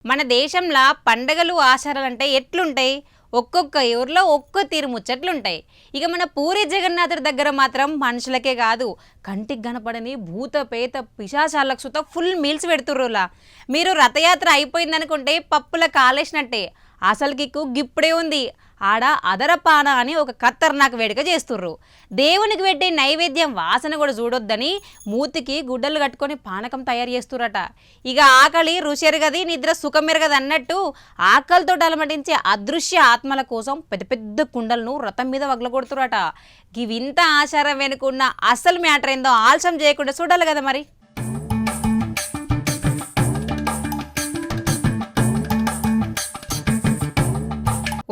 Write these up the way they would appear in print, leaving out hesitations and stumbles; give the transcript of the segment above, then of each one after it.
మన దేశంలో పండగలు ఆచారాలంటే ఎట్లుంటాయి? ఒక్కొక్క ఊర్లో ఒక్కో తీరు ముచ్చట్లుంటాయి. ఇక మన పూరి జగన్నాథుడి దగ్గర మాత్రం మనుషులకే కాదు కంటికి కనపడని భూత పేత పిశాచాలకు సుత ఫుల్ మీల్స్ పెడుతుర్రులా. మీరు రథయాత్ర అయిపోయిందనుకుంటే పప్పుల కాలేసినట్టే. అసలు కిక్కు గిప్పుడే ఉంది. ఆడ అదరపాన అని ఒక ఖతర్నాక్ వేడుక చేస్తుర్రు. దేవునికి పెట్టే నైవేద్యం వాసన కూడా చూడొద్దని మూతికి గుడ్డలు కట్టుకొని పానకం తయారు చేస్తురట. ఇక ఆకలి రుచెరగది నిద్ర సుఖమెరగది అన్నట్టు ఆకలితో అలమటించే అదృశ్య ఆత్మల కోసం పెద్ద పెద్ద కుండలను రథం మీద వగలగొడుతురట. ఈ వింత ఆచారం వెనుకున్న అసలు మ్యాటర్ ఏందో ఆలస్యం చేయకుండా చూడాలి కదా మరి.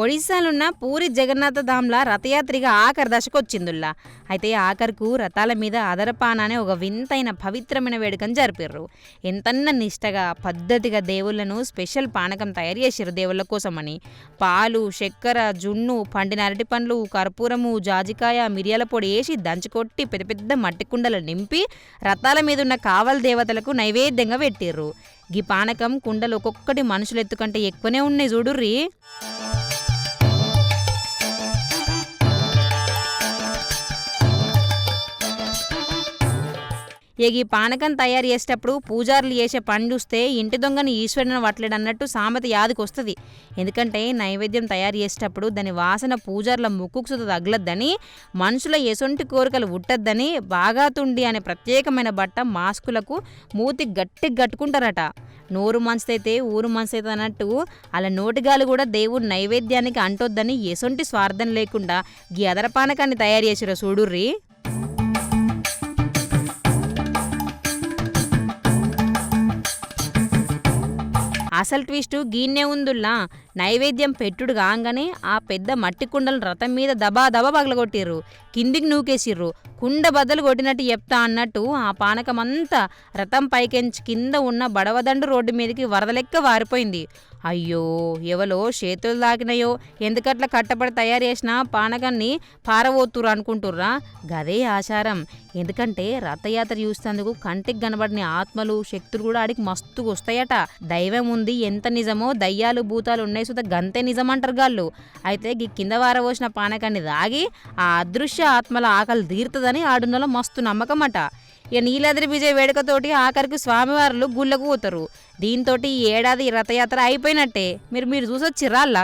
ఒడిశాలున్న పూరి జగన్నాథ ధామ్లా రథయాత్రిగా ఆఖరి దశకు వచ్చిందుల్లా. అయితే ఆఖరుకు రథాల మీద అదరపాన అనే ఒక వింతైన పవిత్రమైన వేడుకను జరిపిర్రు. ఎంతన్న నిష్టగా పద్ధతిగా దేవుళ్లను స్పెషల్ పానకం తయారు చేసిర్రు దేవుళ్ళ కోసమని. పాలు, చక్కెర, జున్ను, పండిన అరటి పండ్లు, కర్పూరము, జాజికాయ, మిరియాల పొడి వేసి దంచుకొట్టి పెద్ద పెద్ద మట్టి కుండలు నింపి రథాల మీద ఉన్న కావల దేవతలకు నైవేద్యంగా పెట్టిర్రు. గీ పానకం కుండలు ఒక్కొక్కటి మనుషులు ఎత్తుకంటే ఎక్కువనే ఉన్నాయి చూడుర్రీ. ఈ పానకం తయారు చేసేటప్పుడు పూజారులు చేసే పని చూస్తే ఇంటి దొంగని ఈశ్వరుని వట్లేడు అన్నట్టు సామెత యాదికి వస్తుంది. ఎందుకంటే నైవేద్యం తయారు చేసేటప్పుడు దాని వాసన పూజారుల ముక్కుకు సుత తగలద్దని, మనుషుల ఎసొంటి కోరికలు ఉట్టద్దని బాగా తుండి అనే ప్రత్యేకమైన బట్ట మాస్కులకు మూతి గట్టి కట్టుకుంటారట. నోరు మంచిదైతే ఊరు మంచిదైతే అన్నట్టు అలా నోటిగాలు కూడా దేవుడు నైవేద్యానికి అంటొద్దని ఎసొంటి స్వార్థం లేకుండా గీ అదర పానకాన్ని తయారు చేసిరో చూడుర్రీ. అసలు ట్విస్ట్ గీన్నే ఉందుల్లా. నైవేద్యం పెట్టుడు కాగానే ఆ పెద్ద మట్టి కుండలను రథం మీద దబా దబా పగలగొట్టిర్రు. కిందికి నూకేసిర్రు. కుండ బద్దలు కొట్టినట్టు చెప్తా అన్నట్టు ఆ పానకమంతా రథం పైకెంచి కింద ఉన్న బడవదండు రోడ్డు మీదకి వరద లెక్క వారిపోయింది. అయ్యో, ఎవలో చేతులు దాకినాయో ఎందుకట్లా కట్టబడి తయారు చేసిన పానకాన్ని పారవోతురు అనుకుంటుర్రా? గదే ఆచారం. ఎందుకంటే రథయాత్ర చూస్తేందుకు కంటికి కనబడిన ఆత్మలు శక్తులు కూడా ఆడికి మస్తుగా వస్తాయట. దైవం ఉంది ఎంత నిజమో దయ్యాలు భూతాలు ఉన్నాయి సుత గంతే నిజమంటారు గాళ్ళు. అయితే గీ కింద వారవోసిన పానకాన్ని దాగి ఆ అదృశ్య ఆత్మల ఆకలి తీరుతుందని ఆడున్నలో మస్తు నమ్మకం అట. ఇక నీలాద్రి విజయ వేడుకతోటి ఆఖరికి స్వామివారులు గుళ్ళకు పోతారు. దీంతో ఈ ఏడాది రథయాత్ర అయిపోయినట్టే. మీరు చూసొచ్చిర్రా అలా.